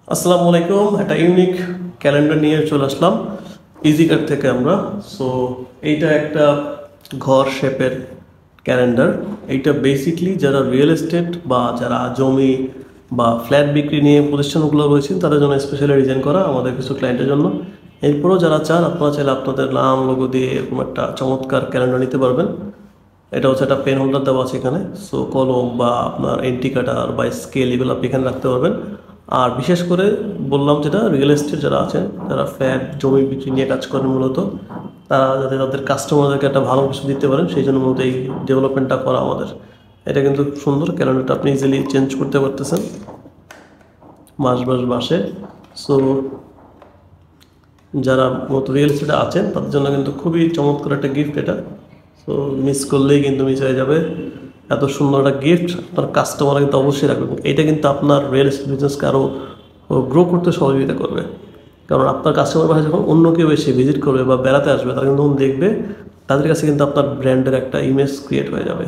আসসালামু আলাইকুম। একটা ইউনিক ক্যালেন্ডার নিয়ে চলে আসলাম ইজিকার্ট থেকে আমরা। সো এইটা একটা ঘর শেপের ক্যালেন্ডার। এইটা বেসিকলি যারা রিয়েল এস্টেট বা যারা জমি বা ফ্ল্যাট বিক্রি নিয়ে প্রতিষ্ঠানগুলো রয়েছেন তাদের জন্য স্পেশালি ডিজাইন করা, আমাদের কিছু ক্লায়েন্টের জন্য। এরপরও যারা চান আপনারা চাইলে আপনাদের নাম লোগো দিয়ে এরকম একটা চমৎকার ক্যালেন্ডার নিতে পারবেন। এটা হচ্ছে একটা পেন হোল্ডার দেওয়া আছে এখানে। সো কলম বা আপনার এন্টি কাটার বা স্কেল এগুলো আপনি এখানে রাখতে পারবেন। আর বিশেষ করে বললাম যেটা রিয়েল এস্টেট যারা আছেন, যারা ফ্ল্যাট জমি বিক্রি নিয়ে কাজ করেন, মূলত তারা যাতে তাদের কাস্টমারদেরকে একটা ভালো কিছু দিতে পারেন সেই জন্য মূলত এই ডেভেলপমেন্টটা করা আমাদের। এটা কিন্তু সুন্দর ক্যালেন্ডারটা, আপনি ইজিলি চেঞ্জ করতে পারতেছেন মাসে। সো যারা মূলত রিয়েল এস্টেটে আছেন তাদের জন্য কিন্তু খুবই চমৎকার একটা গিফট এটা। সো মিস করলেই কিন্তু মিস হয়ে যাবে। এত সুন্দর একটা গিফট আপনার কাস্টমার কিন্তু অবশ্যই রাখবেন। এটা কিন্তু আপনার রিয়েল এস্টেট বিজনেসকে আরও গ্রো করতে সহযোগিতা করবে। কারণ আপনার কাস্টমার পাশে যখন অন্য কেউ এসে ভিজিট করবে বা বেড়াতে আসবে, তারা কিন্তু দেখবে, তাদের কাছে কিন্তু আপনার ব্র্যান্ডের একটা ইমেজ ক্রিয়েট হয়ে যাবে।